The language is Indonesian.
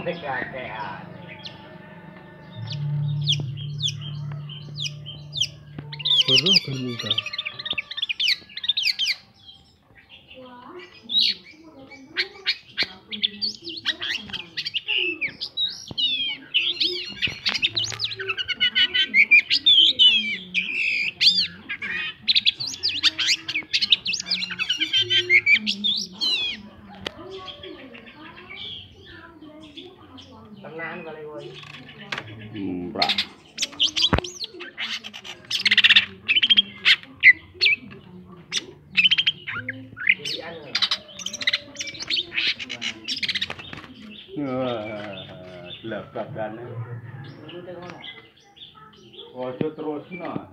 Kakean. Baru kan muka. Tenang kali woi. Mbak. Jadi anu. Gelap-gelap dan. Dulu teh ngono. Ojo terus nah.